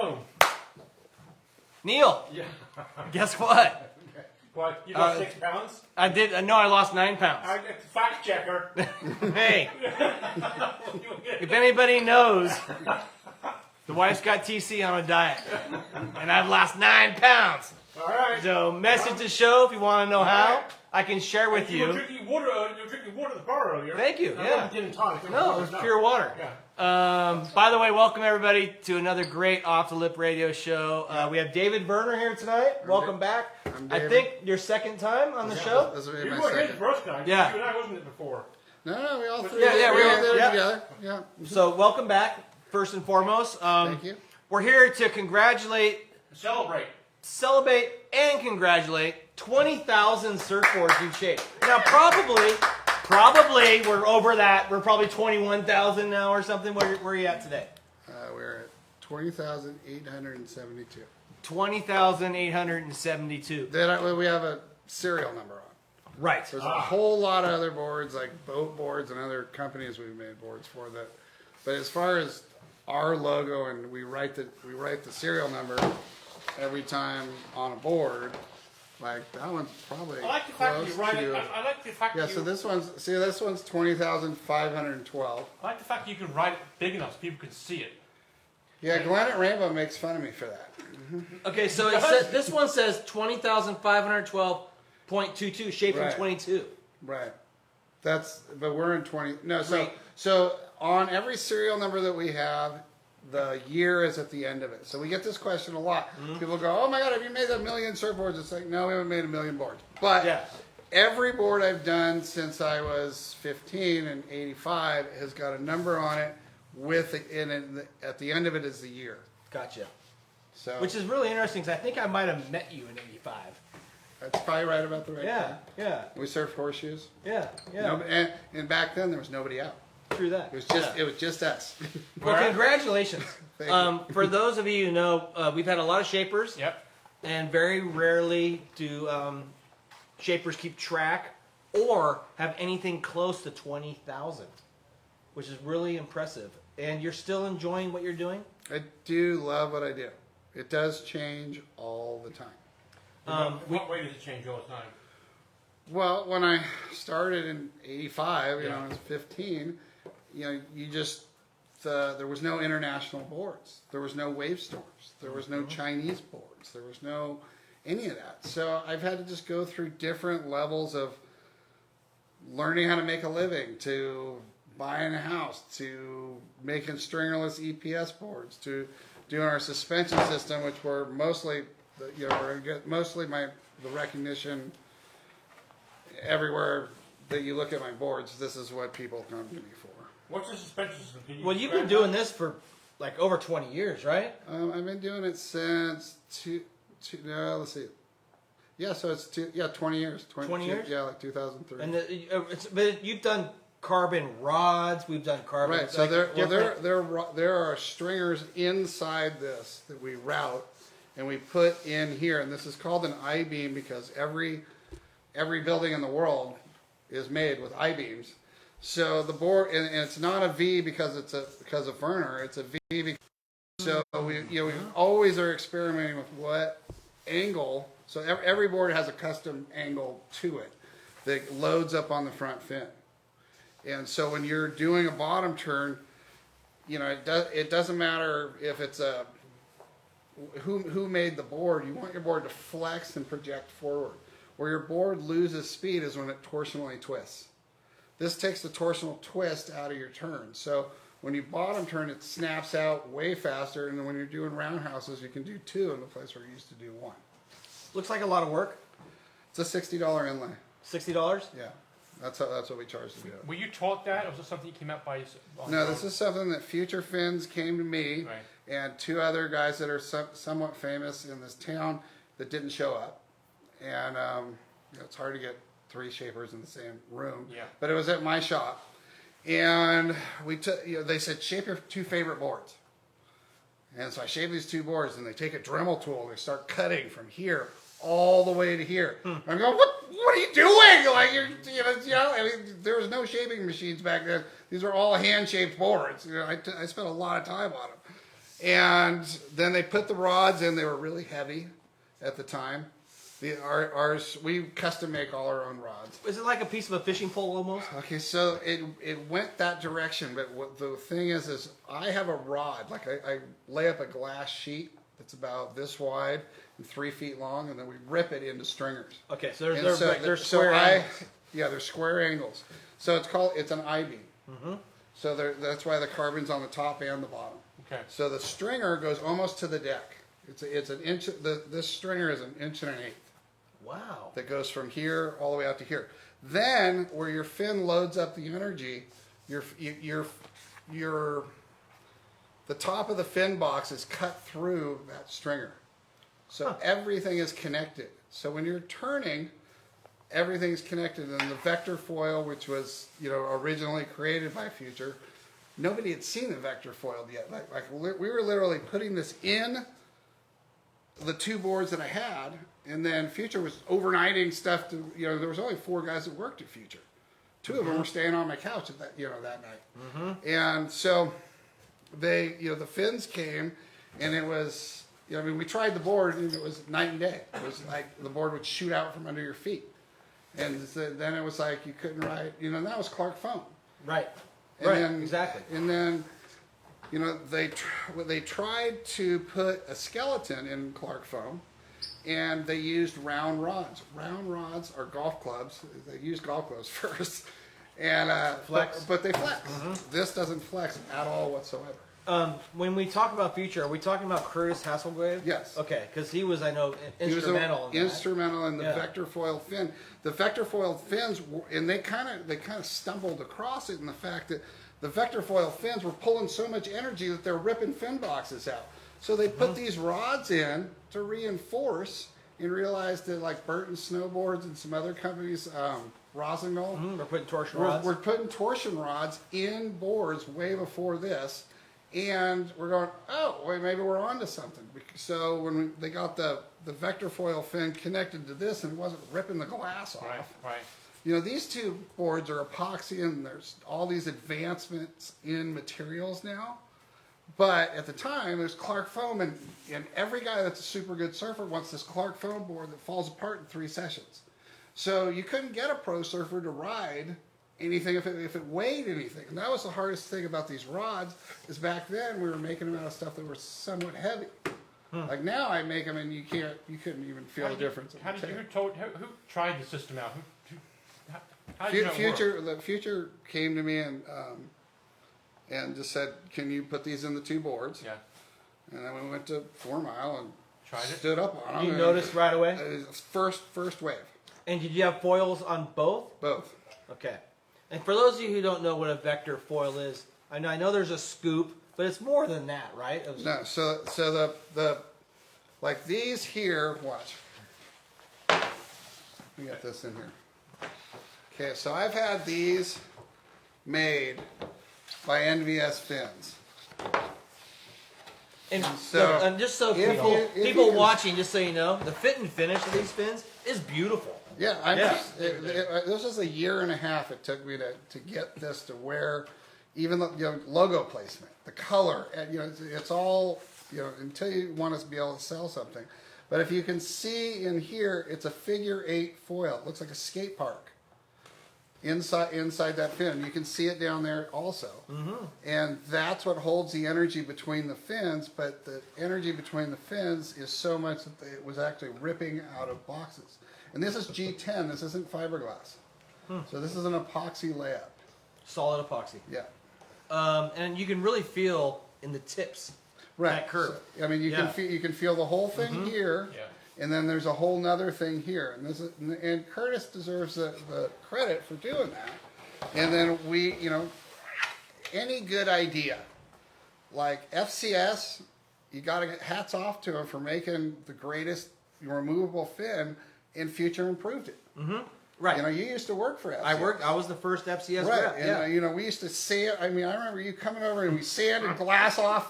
Boom. Neil, Yeah. guess what? What? You lost 6 pounds? I did. No, I lost 9 pounds. Fact checker. Hey, if anybody knows, the wife's got TC on a diet, and I've lost 9 pounds. All right. So, message the show if you want to know how. I can share with You were you. drinking water. You were drinking water at the bar earlier. Thank you. No, Yeah. it didn't tonic. No, it was pure water. Yeah. By the way, welcome everybody to another great Off the Lip radio show. We have David Vernor here tonight. Welcome back. I think your second time on the show. This will be You my were here the second. first time. Yeah. You and I wasn't it before. No, we all three. Yeah, we we all all- did it yeah. together. Yeah. So, welcome back. First and foremost, Thank you. we're here to celebrate, and congratulate 20,000 surfboards you've shaped. Now, probably we're over that. We're probably 21,000 now or something. Where are you at today? We're at 20,872. 20,872. Then we have a serial number on. Right. There's a whole lot of other boards, like boat boards and other companies we've made boards for that. But as far as our logo, and we write the serial number every time on a board, like that one's probably I like the fact that close you write to. it. I like the fact Yeah, that so this one's 20,512. I like the fact that you can write it big enough so people can see it. Yeah, Glenn at Rainbow makes fun of me for that. Okay, so it says, this one says 20,512.22, shaped Right. in 22. Right. But we're in 20. No, Right. so on every serial number that we have, the year is at the end of it. So we get this question a lot. People go, "Oh my God, have you made 1 million surfboards?" It's like, no, we haven't made 1 million boards. But Yeah. every board I've done since I was 15 and 85 has got a number on it at the end of it is the year. Gotcha. So Which is really interesting because I think I might have met you in 85. that's probably right about the right Yeah, time. yeah, We surfed horseshoes. yeah. And back then there was nobody out. True that. It was just us. Well, congratulations. Thank you. For those of you who know, we've had a lot of shapers, Yep. and very rarely do shapers keep track or have anything close to 20,000, which is really impressive. And you're still enjoying what you're doing? I do love what I do. It does change all the time. What way does it change all the time? Well, when I started in '85, I was 15. There was no international boards. There was no wave storms. There was no Chinese boards. There was no any of that. So I've had to just go through different levels of learning how to make a living, to buying a house, to making stringerless EPS boards, to doing our suspension system, which were mostly, we're gonna get mostly the recognition everywhere that you look at my boards. This is what people come to me for. What's the suspension system? Well, you've been doing this for like over 20 years, right? I've been doing it since let's see. Yeah, so it's 20 years. 20 years? Yeah, like 2003. And but you've done carbon rods. We've done carbon. Right. So there are stringers inside this that we route and we put in here, and this is called an I-beam because every building in the world is made with I-beams. So the board, and it's not a V because of Vernor. It's a V because we always are experimenting with what angle. So every board has a custom angle to it that loads up on the front fin. And so when you're doing a bottom turn, it doesn't matter if it's who made the board. You want your board to flex and project forward. Where your board loses speed is when it torsionally twists. This takes the torsional twist out of your turn. So when you bottom turn, it snaps out way faster. And then when you're doing roundhouses, you can do 2 in the place where you used to do 1. Looks like a lot of work. It's a $60 inlay. $60? Yeah, that's what we charge to do it. Were you taught that, or was it something you came out by yourself? No, this is something that Future Fins came to me Right. and 2 other guys that are somewhat famous in this town that didn't show up. And it's hard to get 3 shapers in the same room. Yeah. But it was at my shop, and they said shape your 2 favorite boards. And so I shaped these 2 boards, and they take a Dremel tool and they start cutting from here all the way to here. I'm going, what are you doing? Like I mean, there was no shaping machines back then. These were all hand shaped boards. I spent a lot of time on them. And then they put the rods in. They were really heavy at the time. Ours, we custom make all our own rods. Is it like a piece of a fishing pole almost? Okay, so it went that direction, but what the thing is I have a rod. Like I lay up a glass sheet that's about this wide and 3 feet long, and then we rip it into stringers. Okay, so And they're square angles. Yeah, they're square angles. So it's an I-beam. Mm-hmm. So that's why the carbon's on the top and the bottom. Okay. So the stringer goes almost to the deck. It's an inch. This stringer is 1.1 inches. Wow. That goes from here all the way out to here. Then, where your fin loads up the energy, the top of the fin box is cut through that stringer. So everything is connected. So when you're turning, everything's connected. And the vector foil, which was originally created by Future, nobody had seen the vector foil yet. Like we were literally putting this in the 2 boards that I had, and then Future was overnighting stuff to, there was only 4 guys that worked at Future. 2 of them were staying on my couch at that night. Mm-hmm. And so the fins came, and it was, we tried the board, and it was night and day. It was like the board would shoot out from under your feet. And then it was like you couldn't ride, and that was Clark foam. Right. And right, then, exactly. And then, they tried to put a skeleton in Clark foam, and they used round rods. Round rods are golf clubs. They used golf clubs first, and flex. but they flex. Mm-hmm. This doesn't flex at all whatsoever. When we talk about Future, are we talking about Curtis Hasselgrave? Yes. Okay, because he was, I know, instrumental. Instrumental in the vector foil fin. The vector foil fins, and they kind of stumbled across it in the fact that the vector foil fins were pulling so much energy that they're ripping fin boxes out. So they put these rods in to reinforce, and realized that like Burton Snowboards and some other companies, Rossignol, we're putting torsion rods. We're putting torsion rods in boards way before this. And we're going, oh, wait, maybe we're onto something. So when they got the vector foil fin connected to this, and it wasn't ripping the glass off. Right. These 2 boards are epoxy, and there's all these advancements in materials now. But at the time, there's Clark foam, and every guy that's a super good surfer wants this Clark foam board that falls apart in 3 sessions. So you couldn't get a pro surfer to ride anything if it weighed anything. And that was the hardest thing about these rods, is back then we were making them out of stuff that were somewhat heavy. Like now I make them and you couldn't even feel the difference. Who tried the system out? How did you know The Future came to me and just said, can you put these in the 2 boards? Yeah. And then we went to 4 Mile and tried it. Stood up on them. You noticed right away? First wave. And did you have foils on both? Both. Okay. And for those of you who don't know what a vector foil is, I know there's a scoop, but it's more than that, right? No, so the like these here, watch. Let me get this in here. Okay, so I've had these made by NVS fins. And so, and just so people watching, just so you know, the fit and finish of these fins is beautiful. Yeah, this is 1.5 years it took me to get this to where, even the logo placement, the color, and it's all until you want to be able to sell something. But if you can see in here, it's a figure 8 foil. It looks like a skate park inside that fin. You can see it down there also, and that's what holds the energy between the fins. But the energy between the fins is so much that it was actually ripping out of boxes. And this is G10. This isn't fiberglass. So this is an epoxy layup. Solid epoxy. Yeah. And you can really feel in the tips that curve. So, I mean, you can feel the whole thing here, and then there's a whole nother thing here. And Curtis deserves the credit for doing that. And then we, any good idea, like FCS, you got to get hats off to him for making the greatest removable fin. And Future improved it. Right. You used to work for FCS. I was the first FCS right. rep. And we used to sand. I mean, I remember you coming over and we sanded glass on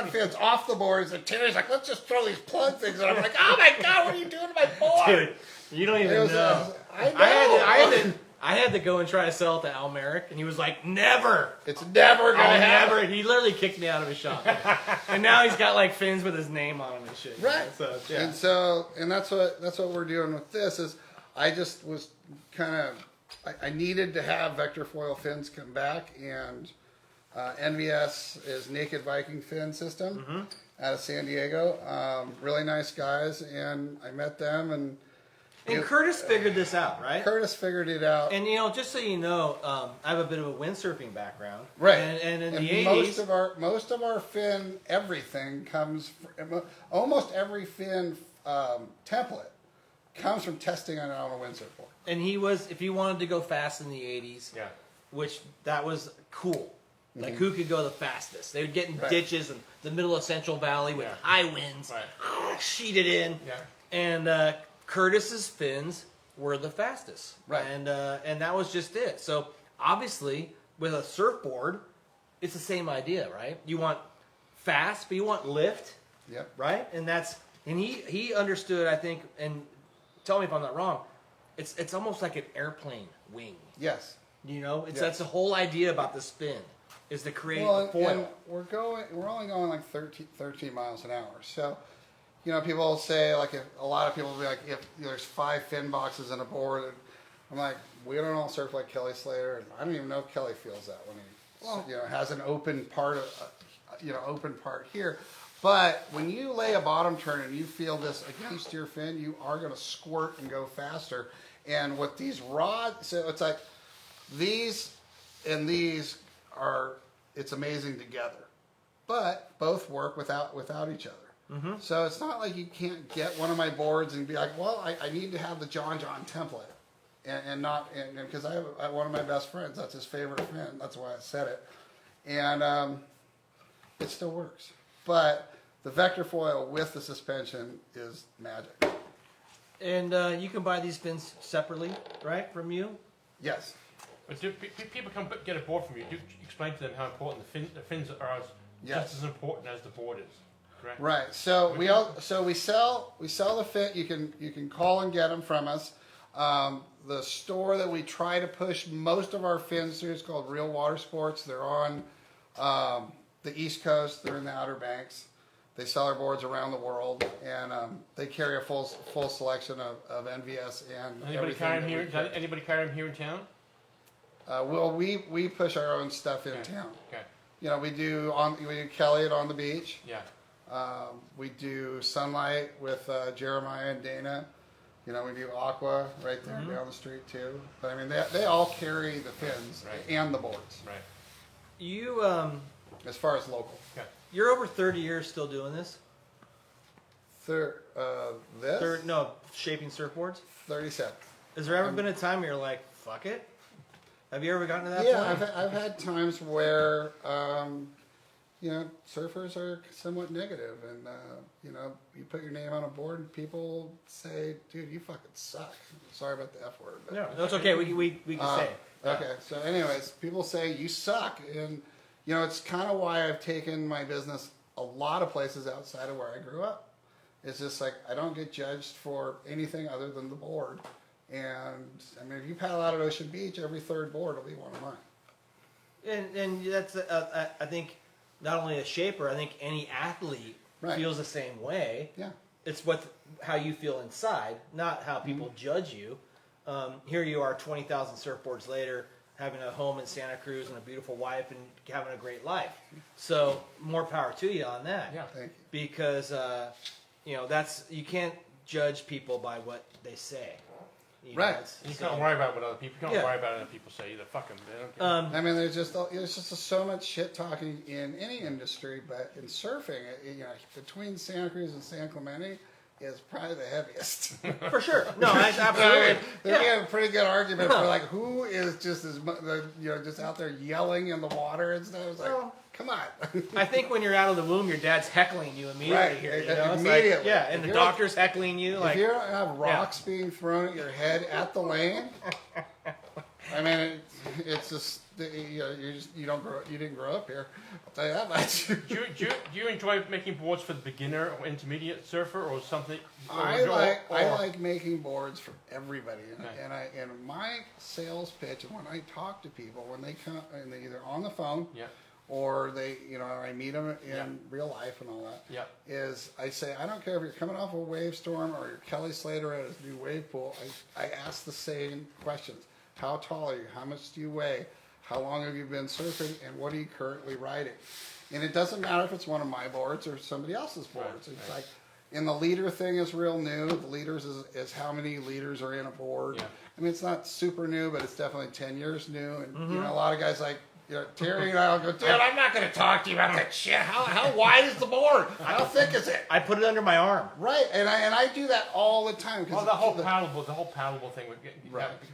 fins off the boards. And Terry's like, "Let's just throw these plug things." And I'm like, "Oh my God, what are you doing to my board?" Dude, you don't even know. I I had to go and try to sell it to Al Merrick, and he was like, never. It's never gonna happen. Never. He literally kicked me out of his shop. And now he's got like fins with his name on them and shit. Right. So, yeah. And that's what we're doing with this is I just was kind of I needed to have vector foil fins come back, and NVS is Naked Viking fin system out of San Diego. Really nice guys, and I met them and Curtis figured this out, right? Curtis figured it out. And just so you know, I have a bit of a windsurfing background, Right. And in and the 80s, most of our fin everything comes almost every fin template comes from testing on a windsurf board. and if he wanted to go fast in the 80s, Yeah. which that was cool. Like who could go the fastest? They would get in Right. ditches in the middle of Central Valley with Yeah. high winds, Right. sheeted in, Yeah. and Curtis's fins were the fastest, Right. And that was just it. So obviously, with a surfboard, it's the same idea, right? You want fast, but you want lift, Yep. right? And he understood, I think, and tell me if I'm not wrong. It's almost like an airplane wing. Yes. That's the whole idea about the spin is to create Well, a foil. and we're only going like 13 miles an hour. So, people say like a lot of people will be like, if there's 5 fin boxes in a board, I'm like, we don't all surf like Kelly Slater, and I don't even know if Kelly feels that when he has an open part open part here. But when you lay a bottom turn and you feel this against your fin, you are going to squirt and go faster. And with these rods, so it's like these and these it's amazing together, but both work without each other. Mm-hmm. So it's not like you can't get one of my boards and be like, well, I need to have the John template, and because I have one of my best friends, that's his favorite fin. That's why I said it, and it still works. But the vector foil with the suspension is magic. And you can buy these fins separately, right, from you? Yes. But do people come get a board from you? Do you explain to them how important the fins are just as important as the board is, correct? Right. So we sell the fin. You can call and get them from us. The store that we try to push most of our fins through is called Real Water Sports. They're on the East Coast. They're in the Outer Banks. They sell our boards around the world, and they carry a full selection of NVS and Anybody carry them here? Does anybody carry them here in town? Well, we push our own stuff in town. Okay. We do Kelly on the beach. Yeah. We do Sunlight with Jeremiah and Dana. We do Aqua right there down the street too. But I mean, they all carry the fins and the boards. Right. You As far as local. Okay. you're over 30 years still doing this. Shaping surfboards. 37. Has there ever been a time where you're like, fuck it? Have you ever gotten to that Yeah, point? I've had times where surfers are somewhat negative, and you put your name on a board and people say, "Dude, you fucking suck." Sorry about the F word. But, No, that's okay. We can say it. Okay, so anyways, people say you suck, and it's kind of why I've taken my business a lot of places outside of where I grew up. It's just like I don't get judged for anything other than the board. And I mean, if you paddle out at Ocean Beach, every third board will be one of mine. And that's I think not only a shaper, I think any athlete feels the same way. Yeah. It's how you feel inside, not how people judge you. Here you are, 20,000 surfboards later, having a home in Santa Cruz and a beautiful wife and having a great life. So more power to you on that. Yeah. Thank you. Because you can't judge people by what they say. Right. You can't worry about what other people. You can't worry about other people say either. Fuck them. They don't care. I mean, there's just so much shit talking in any industry, but in surfing, between Santa Cruz and San Clemente is probably the heaviest. For sure. No, absolutely. There'd be a pretty good argument for like who is just just out there yelling in the water and stuff. It's like, come on. I think when you're out of the womb, your dad's heckling you immediately. Right, Here, immediately. It's like, and the doctor's heckling you. If you have rocks being thrown at your head at the lane, I mean, it's just you didn't grow up here. I'll tell you that much. Do you enjoy making boards for the beginner or intermediate surfer or something? I like making boards for everybody, and my sales pitch, and when I talk to people, when they come and they either on the phone, or they, I meet them in real life and all that, is I say, I don't care if you're coming off a wave storm or you're Kelly Slater at his new wave pool. I ask the same questions: how tall are you? How much do you weigh? How long have you been surfing? And what are you currently riding? And it doesn't matter if it's one of my boards or somebody else's boards. It's like, and the leader thing is real new. The leaders is how many leaders are in a board. I mean, it's not super new, but it's definitely 10 years new. And a lot of guys like, Terry and I'll go, dude, I'm not going to talk to you about that shit. How wide is the board? How thick is it? I put it under my arm. Right, and I do that all the time. Well, the whole paddleboard thing,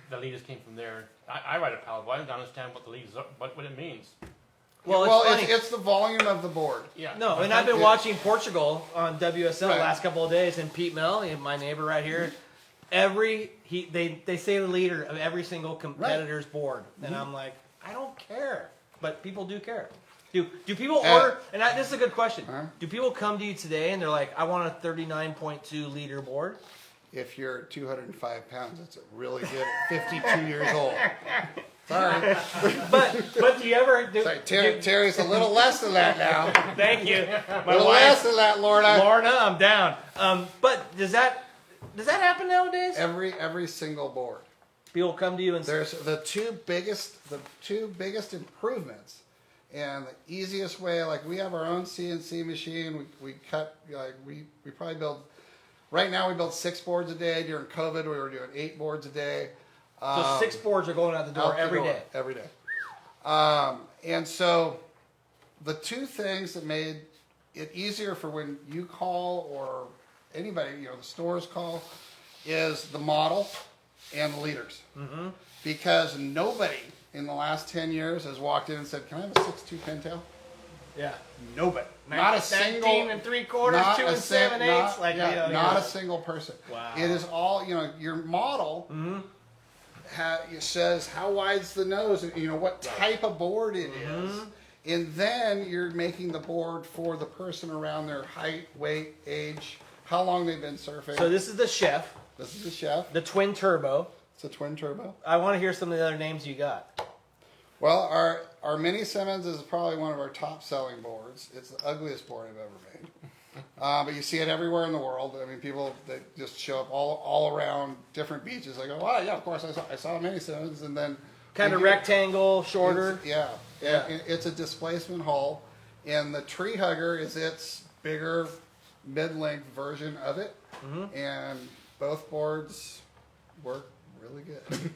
the leaders came from there. I ride a paddleboard. I don't understand what the leaders are, what it means. Well, it's the volume of the board. Yeah. No, and I've been watching Portugal on WSL the last couple of days, and Pete Mel, my neighbor right here, they say the leader of every single competitor's board, and I'm like, I don't care, but people do care. Do people order? And this is a good question. Do people come to you today and they're like, I want a 39.2 liter board? If you're 205 pounds, it's really good at 52 years old. Sorry. But do you ever... Sorry, Terry's a little less than that now. Thank you. A little less than that, Lorna. Lorna, I'm down. But does that happen nowadays? Every single board. People come to you and there's the two biggest improvements, and the easiest way. Like, we have our own CNC machine. We cut, we probably build. Right now we build 6 boards a day. During COVID, we were doing 8 boards a day. So 6 boards are going out the door every day. Every day. And so the two things that made it easier for when you call or anybody, the stores call, is the model and the leaders. Because nobody in the last 10 years has walked in and said, can I have a 6'2" pintail? Yeah. Nobody. Not a single. 19 3/4, 2 7/8. Not a single person. Wow. It is all, your model it says how wide's the nose, and what type of board it is. And then you're making the board for the person around their height, weight, age, how long they've been surfing. So this is the Chef. This is the Chef. The Twin Turbo. It's a Twin Turbo. I want to hear some of the other names you got. Well, our Mini Simmons is probably one of our top selling boards. It's the ugliest board I've ever made. But you see it everywhere in the world. I mean, people, they just show up all around different beaches. They go, wow, yeah, of course, I saw a Mini Simmons. And then kind of rectangle, shorter. It's a displacement hull. And the Tree Hugger is its bigger mid-length version of it. And both boards work really good.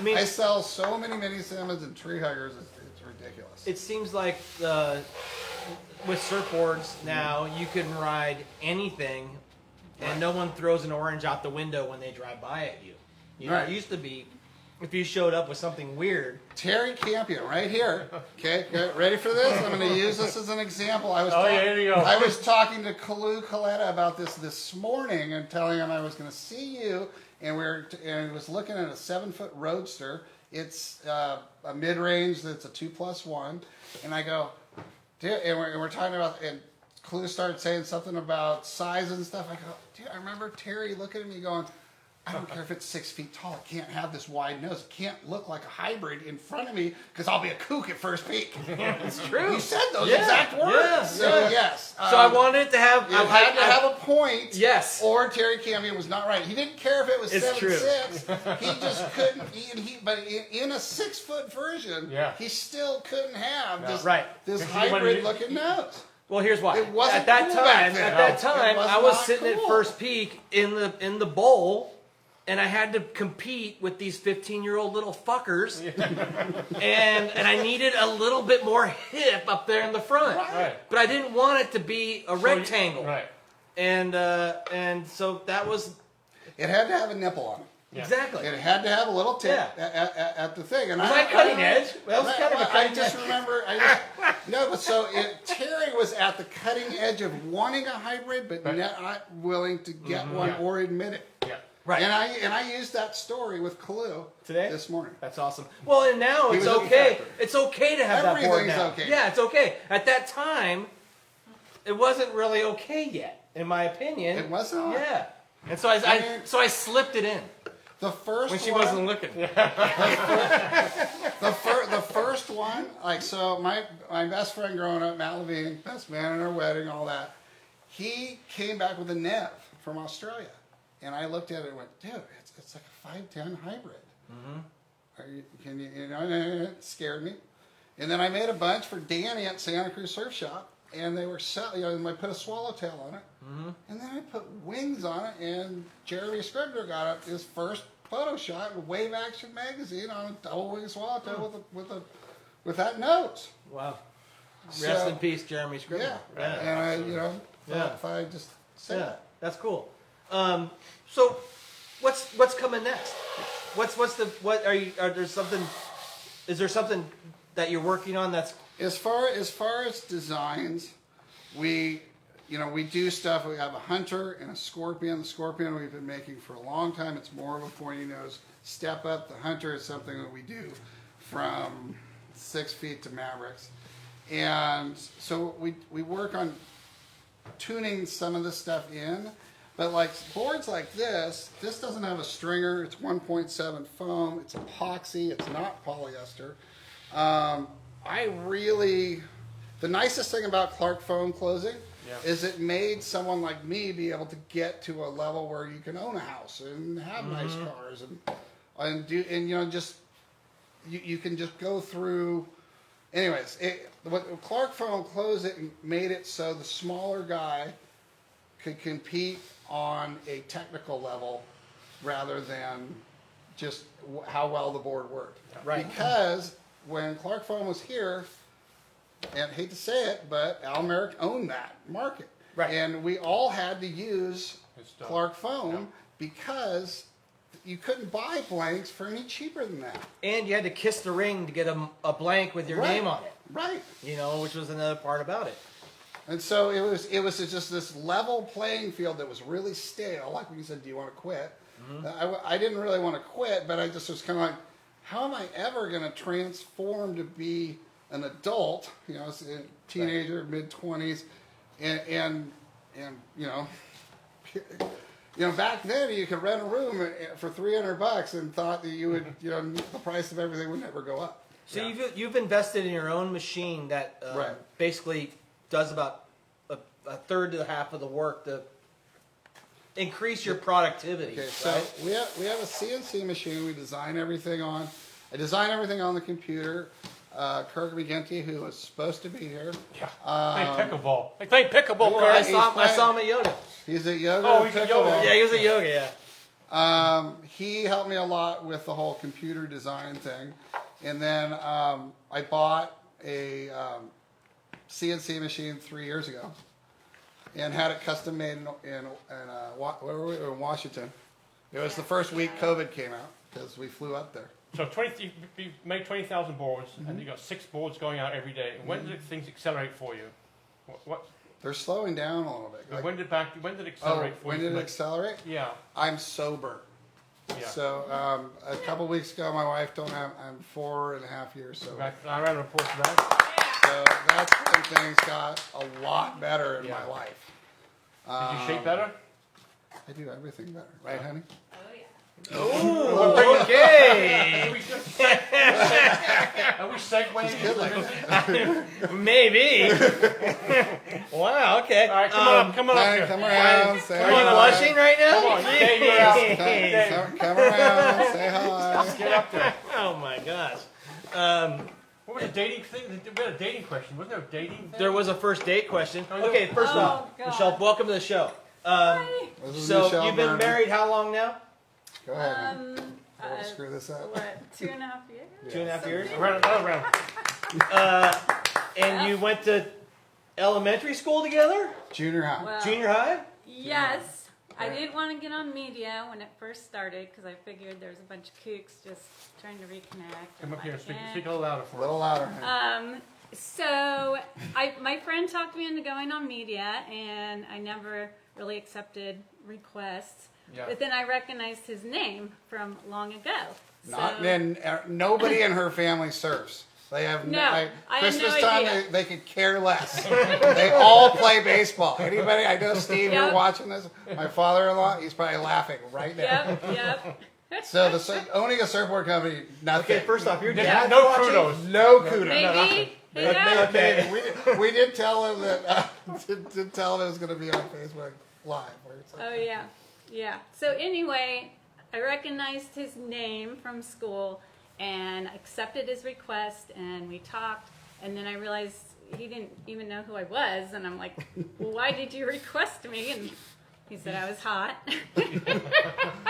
I sell so many Mini Simmons and Tree Huggers, it's ridiculous. It seems like with surfboards now, you can ride anything, and no one throws an orange out the window when they drive by at you. It used to be, if you showed up with something weird. Terry Campion, right here. Okay, ready for this? I'm going to use this as an example. I was talking to Kalu Coletta about this morning and telling him I was going to see you. And he was looking at a 7-foot Roadster. It's a mid-range that's a 2+1. And I go, dude, and we're talking about, and Clue started saying something about size and stuff. I go, dude, I remember Terry looking at me going, I don't care if it's 6 feet tall. It can't have this wide nose. It can't look like a hybrid in front of me because I'll be a kook at first peak. It's true. You said those exact words. Yes. So I wanted to have... You had to have a point. Yes. Or Terry Campion was not right. He didn't care if it was 7'6". He just couldn't... But in a 6-foot version, he still couldn't have this hybrid-looking nose. Well, here's why. It wasn't at that cool time. back then. At that time, I was sitting at cool. First Peak in the bowl, and I had to compete with these 15-year-old little fuckers, and I needed a little bit more hip up there in the front. Right. But I didn't want it to be a rectangle. Right. And so that was. It had to have a nipple on it. Yeah. Exactly. It had to have a little tip at the thing. And was I cutting edge? That was kind of a cutting edge. I just remember. Terry was at the cutting edge of wanting a hybrid, but not willing to get one or admit it. Yeah. Right. And I used that story with Kalu Today? this morning. That's awesome. Well, and now He it's was a okay. factor. It's okay to have that board Everything's now. okay. Yeah, it's okay. At that time, it wasn't really okay yet, in my opinion. It wasn't? Yeah. And so I mean- I slipped it in The first when she one, wasn't looking. the first one, like, so my best friend growing up, Matt Levine, best man in our wedding, all that, he came back with a Nev from Australia. And I looked at it and went, dude, it's like a 510 hybrid. You know, and it scared me. And then I made a bunch for Danny at Santa Cruz Surf Shop, and they were and I put a swallowtail on it. And then I put wings on it, and Jeremy Scribner got up his first photo shot in Wave Action magazine on a double wing swallowtail with that nose. Wow. So- Rest in peace, Jeremy Yeah. Scribner. And I, you know, Yeah. if I just say Yeah, that. that's cool. So, what's coming next? Is there something that you're working on that's As far as designs, we do stuff. We have a hunter and a scorpion. The scorpion we've been making for a long time. It's more of a pointy nose step up. The hunter is something that we do from 6 feet to Mavericks. And so we work on tuning some of this stuff in. But like boards like this doesn't have a stringer. It's 1.7 foam. It's epoxy. It's not polyester. The nicest thing about Clark Foam closing is it made someone like me be able to get to a level where you can own a house and have nice cars and you can just go through. Anyways, what Clark Foam closed it and made it so the smaller guy could compete on a technical level rather than just how well the board worked. Right. Because when Clark Foam was here, and I hate to say it, but Al Merrick owned that market. Right. And we all had to use His stuff. Clark Foam because you couldn't buy blanks for any cheaper than that. and you had to kiss the ring to get a blank with your Right. name on it. Right. You know, which was another part about it. And so it was just this level playing field that was really stale. Like when you said, do you want to quit? I didn't really want to quit, but I just was kind of like, how am I ever going to transform to be an adult, you know, a teenager, mid-20s, and back then you could rent a room for $300 and thought that you would, the price of everything would never go up. So you've invested in your own machine that Right. basically does about a third to half of the work to increase your productivity. Okay, so right? we have a CNC machine. We design everything on. I design everything on the computer. Kirk McGinty, who was supposed to be here, Yeah. Playing pickleball. Like playing pickleball, Yeah. I Kurt. saw him at yoga. he's at yoga. Oh, he's at yoga. pickleball. Yeah, he was at yoga. Yeah. He helped me a lot with the whole computer design thing, and then I bought a CNC machine 3 years ago, and had it custom made in where were we? In Washington. It was the first week COVID came out because we flew up there. So you made 20,000 boards, and you got 6 boards going out every day. And when did things accelerate for you? What? They're slowing down a little bit. Like, When did it accelerate for when you? did it accelerate? Yeah. I'm sober. Yeah. So a couple weeks ago, my wife told me I'm 4.5 years sober. I ran a report to that. So that's when things got a lot better in my Yeah. life. Did you shape better? I do everything better, right, honey? Oh, okay. Are we segueing? Maybe. Wow. Okay. All right, come on, come on up Honey, here. come around, say Are you hi. blushing right now? Come on, Dave, you're out. Come around, say hi. Get up there. Oh my gosh. What was the dating thing? We had a dating question. Wasn't there a dating thing? There was a first date question. Oh, no. Okay, first Oh, off, God. Michelle, welcome to the show. This is So Michelle you've been Berman. married how long now? Go ahead, honey. Um, I want to screw this up. what, 2.5 years? 2.5 years. Another round. And you went to elementary school together? Junior high. Well, Junior high? yes. I didn't want to get on media when it first started because I figured there's a bunch of kooks just trying to reconnect. Come up here and like, speak a little louder A for us. little louder, honey. So my friend talked me into going on media, and I never really accepted requests. Yeah. But then I recognized his name from long ago. Nobody in her family surfs. They have I had Christmas no time. idea. They could care less. They all play baseball. Anybody? I know, Steve, you're Yep. watching this. My father-in-law, he's probably laughing right now. Yep. So owning a surfboard company, nothing. Okay, first off, your No- dad's no watching? kudos. No kudos. Maybe. Hey, Dad. Okay, we did tell him that. Did tell him it was going to be on Facebook Live. Where it's like, Oh yeah. So anyway, I recognized his name from school and accepted his request, and we talked, and then I realized he didn't even know who I was, and I'm like, well, why did you request me? And he said I was hot.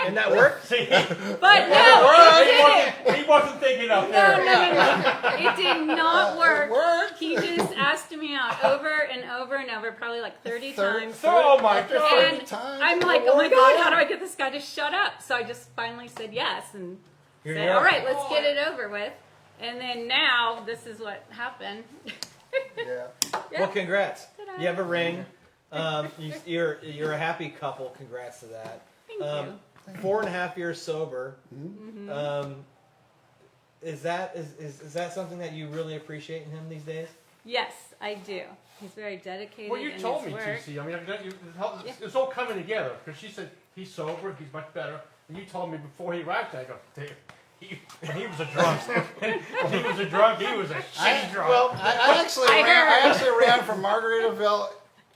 And that worked? See, But no, it didn't. he wasn't thinking up No, there. no. It did not work. It worked. He just asked me out over and over and over, probably like 30 times. Oh my God. And times. I'm like, oh my God, how do I get this guy to shut up? So I just finally said yes and Here said, you are. all right, let's get it over with. And then now this is what happened. Yeah. Well, congrats. Ta-da. You have a ring. You're a happy couple. Congrats to that. Thank you. 4.5 years sober. Is that something that you really appreciate in him these days? Yes, I do. He's very dedicated Well, you in told his me work. to, see. I mean, it's all coming together. Because she said, he's sober, he's much better. And you told me before he arrived, I go, Dave, when he was a drunk, he was a shitty drunk. Well, I actually ran from Margaritaville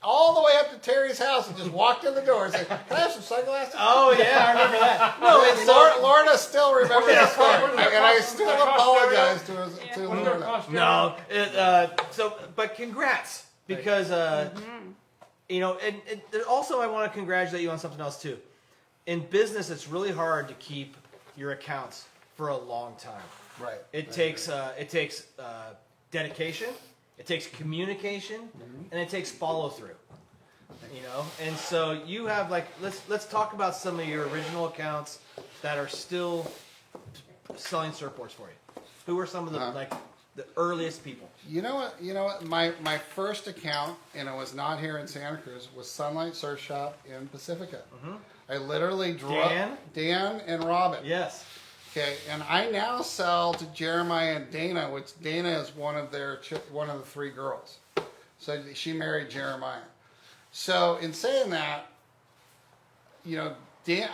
all the way up to Terry's house and just walked in the door and said, "Can I have some sunglasses?" Oh yeah, I remember that. No, And it's so, Lorna still remembers Yeah, the story, wasn't it and I cost- still wasn't it cost apologize to Wasn't there a Lorna. cost no. But congrats because you know, and also I want to congratulate you on something else too. In business, it's really hard to keep your accounts for a long time. Right. It takes dedication, it takes communication, and it takes follow through. You know, and so you have let's talk about some of your original accounts that are still selling surfboards for you. Who are some of the the earliest people? You know what? My first account, and it was not here in Santa Cruz, was Sunlight Surf Shop in Pacifica. I literally Dan and Robin. Yes. Okay, and I now sell to Jeremiah and Dana, which Dana is one of the 3 girls. So she married Jeremiah. So in saying that, you know,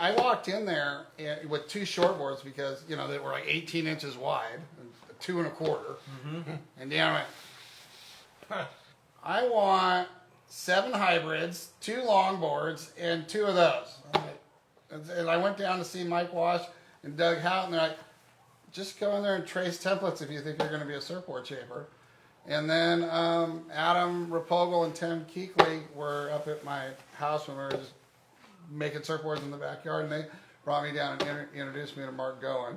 I walked in there with 2 shortboards because, you know, they were like 18 inches wide, 2 1/4. And Dan went, I want 7 hybrids, 2 longboards, and 2 of those. And I went down to see Mike Wash and Doug Houghton. They're like, just go in there and trace templates if you think you're going to be a surfboard shaper. And then Adam Rapogel and Tim Keekley were up at my house when we were just making surfboards in the backyard, and they brought me down and introduced me to Mark Goen.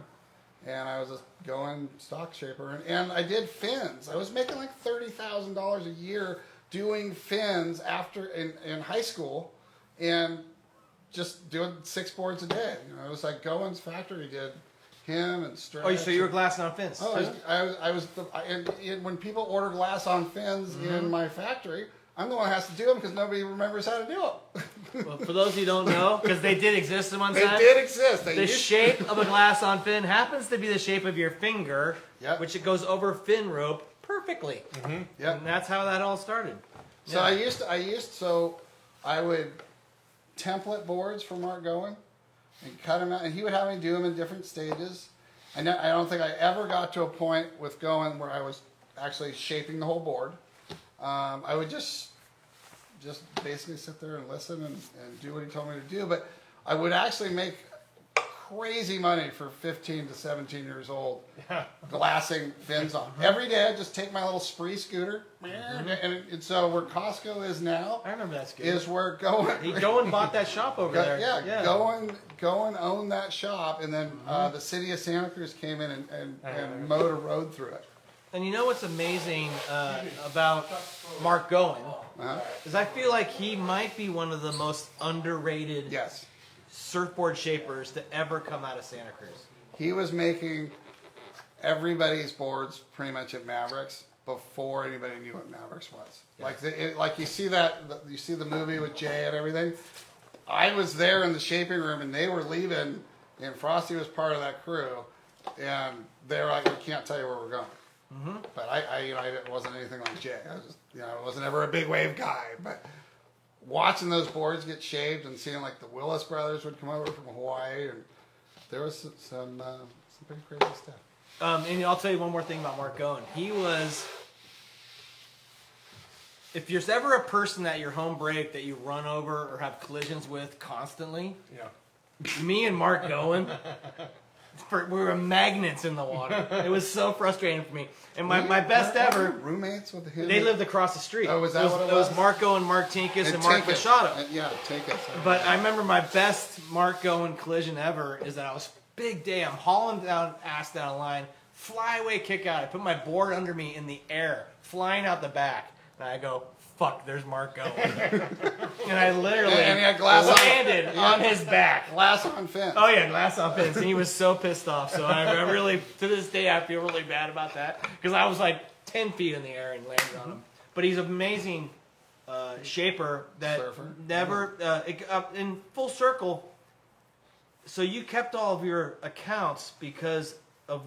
And I was a Goen stock shaper. And I did fins. I was making like $30,000 a year doing fins in high school and just doing 6 boards a day. You know, it was like Goen's factory did him and Stretch. Oh, so you were glassing on fins? Oh, too? I was when people order glass on fins in my factory, I'm the one who has to do them because nobody remembers how to do them. Well, for those who don't know, because they did exist in one They time. did exist. The shape of a glass on fin happens to be the shape of your finger, Yep. which it goes over fin rope perfectly. Yep. And that's how that all started. So I would template boards for Mark Goen and cut them out, and he would have me do them in different stages. I don't think I ever got to a point with Goen where I was actually shaping the whole board. I would just basically sit there and listen and do what he told me to do. But I would actually make crazy money for 15 to 17 years old glassing fins on. Every day I'd just take my little Spree scooter, and so where Costco is now I remember that scooter. is where Goen... He go and bought that shop over there. Yeah, Goen owned that shop, and then the city of Santa Cruz came in and mowed a road through it. And you know what's amazing about Mark Goen is I feel like he might be one of the most underrated Yes. surfboard shapers to ever come out of Santa Cruz. He was making everybody's boards pretty much at Mavericks before anybody knew what Mavericks was. Yeah. Like you see the movie with Jay and everything. I was there in the shaping room, and they were leaving, and Frosty was part of that crew, and they were like, "We can't tell you where we're going." Mm-hmm. But I wasn't anything like Jay. I was just, I wasn't ever a big wave guy. But watching those boards get shaped and seeing like the Willis brothers would come over from Hawaii, and there was some pretty crazy stuff. And I'll tell you one more thing about Mark Owen. He was, if there's ever a person at your home break that you run over or have collisions with constantly, me and Mark Owen, we were magnets in the water. It was so frustrating for me. And my best ever, roommates with him. they lived across the street. Oh, was that what it was? It was Mark Owen, Mark Tinkus, and Mark Machado. Tinkus. But I remember my best Mark Owen collision ever is that I was big day. I'm hauling ass down a line, flyaway kick out. I put my board under me in the air, flying out the back, and I go, "Fuck, there's Mark Owen." And I literally and he had glass landed on his back. Glass on fence. Oh yeah, glass on fence. And he was so pissed off. So I really, to this day, I feel really bad about that because I was like 10 feet in the air and landed on him. But he's an amazing shaper that Surfer. never, in full circle. So you kept all of your accounts because of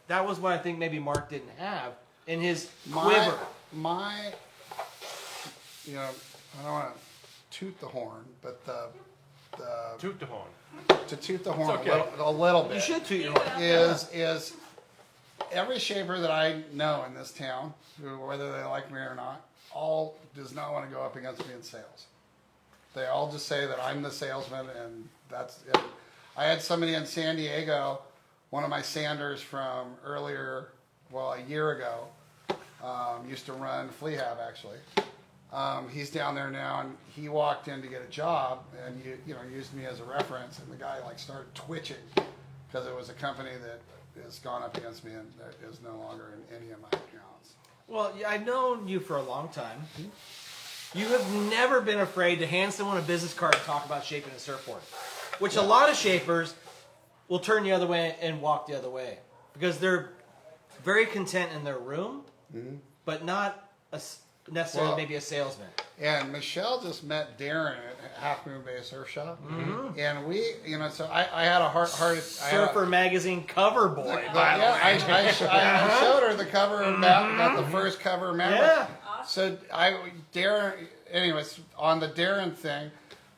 that was what I think maybe Mark didn't have in his quiver. I don't want to toot the horn, but the Toot the horn. to toot the horn okay. a little bit You should toot your horn. is every shaper that I know in this town, whether they like me or not, all does not want to go up against me in sales. They all just say that I'm the salesman, and that's it. I had somebody in San Diego, one of my sanders from earlier, a year ago, used to run Fleahab actually. He's down there now, and he walked in to get a job, and used me as a reference, and the guy started twitching because it was a company that has gone up against me and that is no longer in any of my accounts. Well, I've known you for a long time. You have never been afraid to hand someone a business card and talk about shaping a surfboard, which a lot of shapers will turn the other way and walk the other way because they're very content in their room, but not necessarily maybe a salesman. And Michelle just met Darren at Half Moon Bay Surf Shop, and we, so I had a heart Surfer magazine cover boy. I showed her the cover of got the first cover of Maverick. Yeah. So Darren, anyways, on the Darren thing,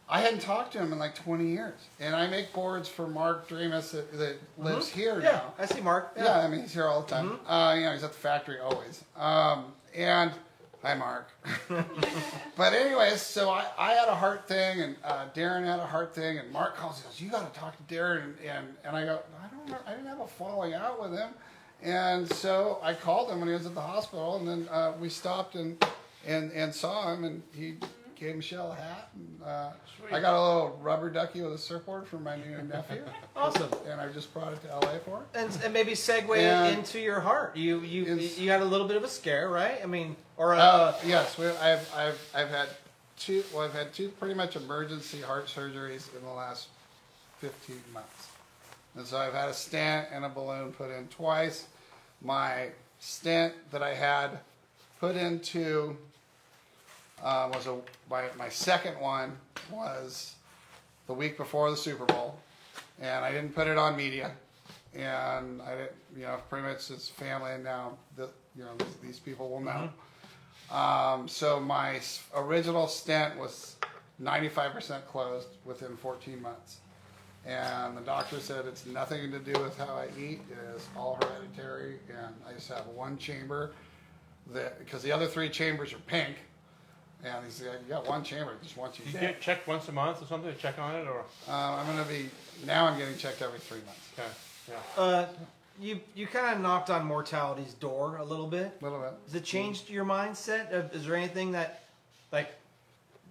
I hadn't talked to him in like 20 years, and I make boards for Mark Dreamus that lives here Yeah, now. I see Mark. Yeah, I mean he's here all the time. He's at the factory always. And hi, Mark. But anyways, so I had a heart thing, and Darren had a heart thing, and Mark calls and goes, "You got to talk to Darren." And I go, I didn't have a falling out with him. And so I called him when he was at the hospital, and then we stopped and saw him, and he gave Michelle a hat. And, I got a little rubber ducky with a surfboard for my new nephew. Awesome. And I just brought it to LA for him. And maybe segue into your heart. You had a little bit of a scare, right? I mean, yes, I've had two. Well, I've had two pretty much emergency heart surgeries in the last 15 months, and so I've had a stent and a balloon put in twice. My stent that I had put into my second one was the week before the Super Bowl, and I didn't put it on media, and I didn't, pretty much it's family, and now these people will know. So my original stent was 95% closed within 14 months. And the doctor said it's nothing to do with how I eat. It is all hereditary. And I just have one chamber because the other three chambers are pink. And he said, "You got one chamber, just want you Do you dead." get checked once a month or something to check on it, or? I'm getting checked every 3 months. Okay. Yeah. You kind of knocked on mortality's door a little bit. A little bit. Has it changed your mindset? Is there anything that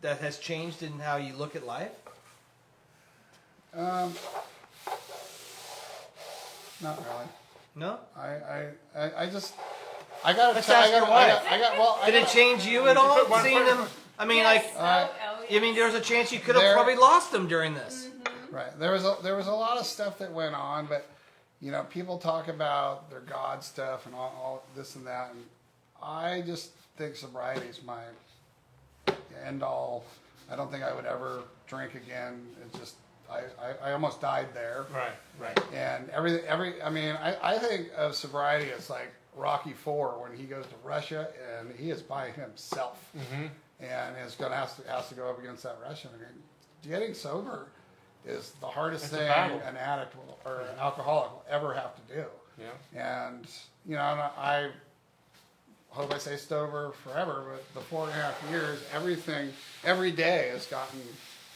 has changed in how you look at life? Not really. No. I gotta Let's tell. ask your wife. Did it got- change you at all? Seeing them? I mean, Yes. I mean, there's a chance you could have There- probably lost them during this. Right. There was a lot of stuff that went on, but people talk about their God stuff and all this and that, and I just think sobriety is my end all I don't think I would ever drink again. It just, I almost died there. Right. And I think of sobriety as like Rocky IV when he goes to Russia and he is by himself and is going to has to go up against that Russian. I mean, getting sober is the hardest thing an addict or an alcoholic will ever have to do. Yeah. And I hope I stay sober forever, but the 4.5 years, every day has gotten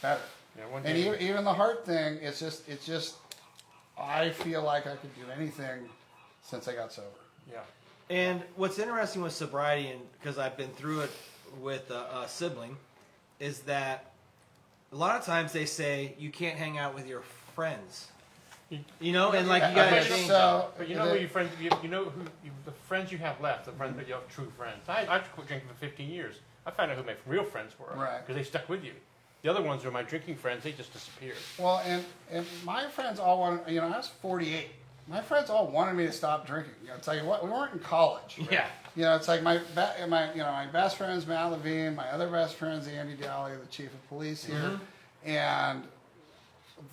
better. Yeah, and even the heart thing, it's just, I feel like I could do anything since I got sober. Yeah. And what's interesting with sobriety, and because I've been through it with a sibling, is that a lot of times they say you can't hang out with your friends. You know, and like you gotta change. But you know who your friends, the friends you have left, the friends that you have true friends. I quit drinking for 15 years. I found out who my real friends were, right? Because they stuck with you. The other ones are my drinking friends. They just disappeared. Well, and my friends all wanted. I was 48. My friends all wanted me to stop drinking. I'll tell you what, we weren't in college. Right? Yeah. It's like my best friend's Matt Levine. My other best friend's Andy Daly, the chief of police here, and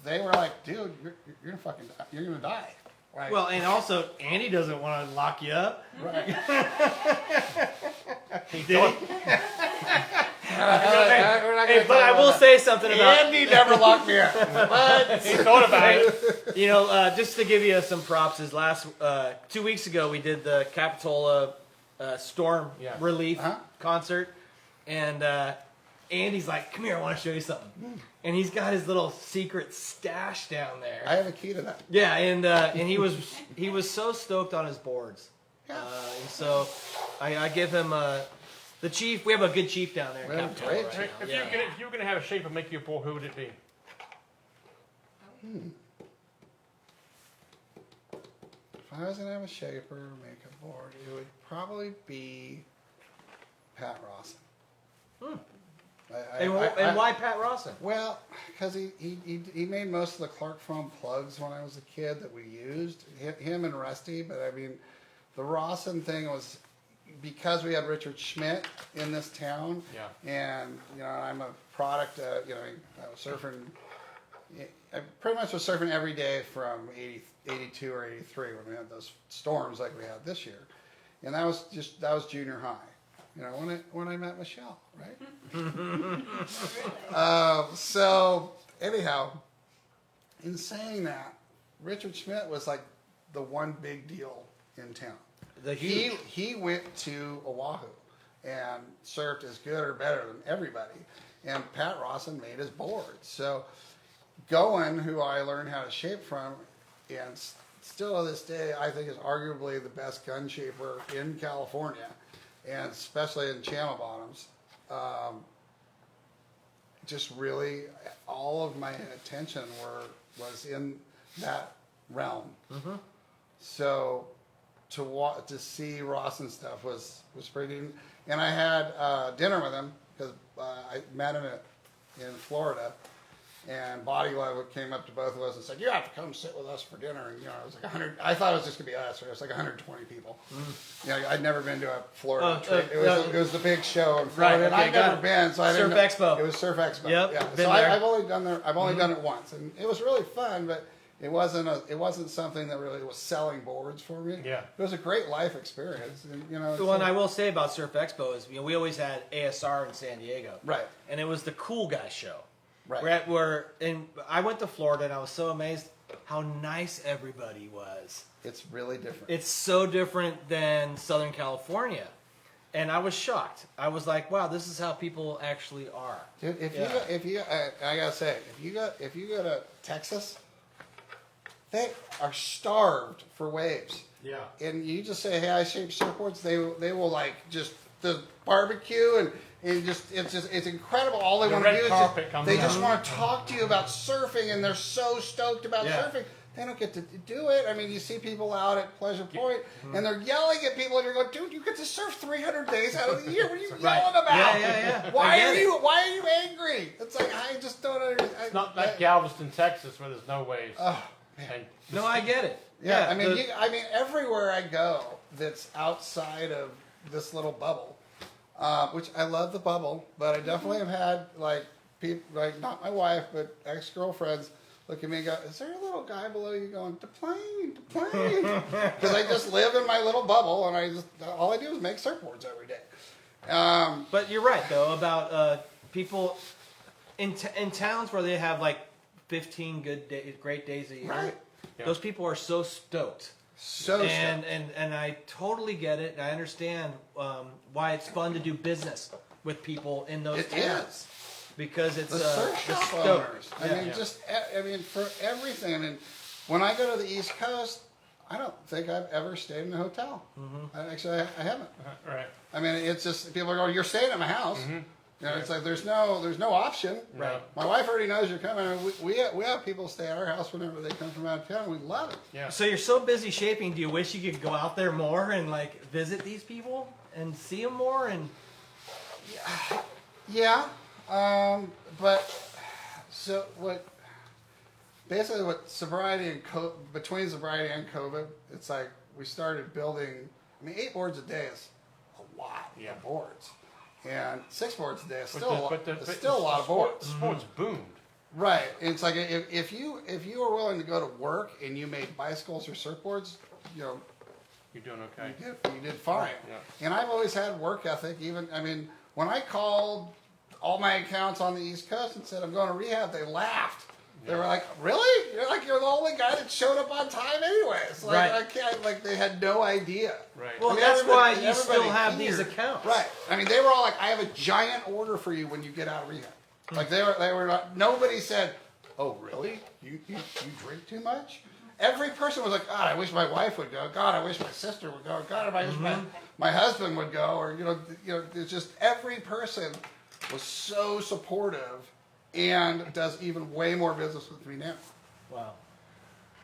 they were like, "Dude, you're gonna fucking die. You're gonna die." Like, well, and also Andy doesn't want to lock you up. Right. But I will say something about Andy never locked me up. But he thought about it. You know, just to give you some props, is 2 weeks ago we did the Capitola storm relief concert, and Andy's like, "Come here, I want to show you something," and he's got his little secret stash down there. I have a key to that. Yeah, and he was so stoked on his boards, and so I give him the chief. We have a good chief down there. In Capitola great right chief. now. If you were gonna have a shape and make you a board, who would it be? If I was gonna have a shaper, make a board, it would probably be Pat Rawson. And why Pat Rawson? Well, because he made most of the Clark foam plugs when I was a kid that we used. Him and Rusty, but I mean, the Rawson thing was because we had Richard Schmidt in this town. Yeah. And I'm a product. I was surfing. I pretty much was surfing every day from 82 or 83 when we had those storms like we had this year, and that was junior high. When I met Michelle, right? So anyhow, in saying that, Richard Schmidt was like the one big deal in town. He went to Oahu and surfed as good or better than everybody, and Pat Rawson made his board. So Goen, who I learned how to shape from, and still to this day I think is arguably the best gun shaper in California, and especially in channel bottoms, just really all of my attention was in that realm. So to see Rawson stuff was pretty. And I had dinner with him because I met him in Florida, and Body Glove came up to both of us and said, "You have to come sit with us for dinner." And it was like 100. I thought it was just gonna be us, or it was like 120 people. I'd never been to a Florida trip. It was the big show in Florida, and I'd never been, so I didn't know. Expo. It was Surf Expo. Yep. Yeah. Been So there. I've only done there. I've only done it once, and it was really fun, but it wasn't something that really was selling boards for me. Yeah. It was a great life experience, and The one I will say about Surf Expo is, we always had ASR in San Diego, right, and it was the cool guy show. right. And I went to Florida, and I was so amazed how nice everybody was. It's really different. It's so different than Southern California, and I was shocked. I was like, "Wow, this is how people actually are." Dude, I gotta say, if you go to Texas, they are starved for waves. Yeah. And you just say, "Hey, I shape surfboards," they will like just the barbecue and it's incredible. All they want to do is they just want to talk to you about surfing, and they're so stoked about surfing. They don't get to do it. I mean, you see people out at Pleasure Point, and they're yelling at people, and you're going, "Dude, you get to surf 300 days out of the year. What are you yelling about? Yeah. Why are you angry?" It's like, I just don't understand. It's not like Galveston, Texas, where there's no waves. No, I get it. Yeah, I mean, everywhere I go that's outside of this little bubble, which I love the bubble, but I definitely have had like people, like not my wife, but ex-girlfriends, look at me and go, "Is there a little guy below you going to plane, to plane?" Because I just live in my little bubble, and all I do is make surfboards every day. But you're right though about people in towns where they have like 15 great days a year. Right. Yeah. Those people are so stoked. And I totally get it. And I understand why it's fun to do business with people in those towns. Because it's the surf shop stoked. owners. I mean, for everything. I mean, when I go to the East Coast, I don't think I've ever stayed in a hotel. Mm-hmm. I haven't. Right. I mean, it's just people are going, "You're staying at my house." Mm-hmm. You know, it's like there's no option. Right. My wife already knows you're coming. I mean, we have people stay at our house whenever they come from out of town. We love it. Yeah. So you're so busy shaping. Do you wish you could go out there more and like visit these people and see them more? And yeah, but so what? Basically, what sobriety and between sobriety and COVID, it's like we started building. I mean, 8 boards a day is a lot of boards. And 6 boards a day is still a lot of boards. Sports boomed. Right. It's like if you were willing to go to work and you made bicycles or surfboards, you know, you're doing okay. You did fine. Yeah. And I've always had work ethic. Even when I called all my accounts on the East Coast and said I'm going to rehab, they laughed. They were like, "Really? You're the only guy that showed up on time anyways." Like, I can't. Like they had no idea. Right. Well, that's why you still have these accounts. Right. I mean, they were all like, "I have a giant order for you when you get out of rehab." Like they were not. Nobody said, "Oh, really? You drink too much?" Every person was like, "God, I wish my wife would go. God, I wish my sister would go. God, I wish my husband would go." Or it's just every person was so supportive. And does even way more business with me now. Wow.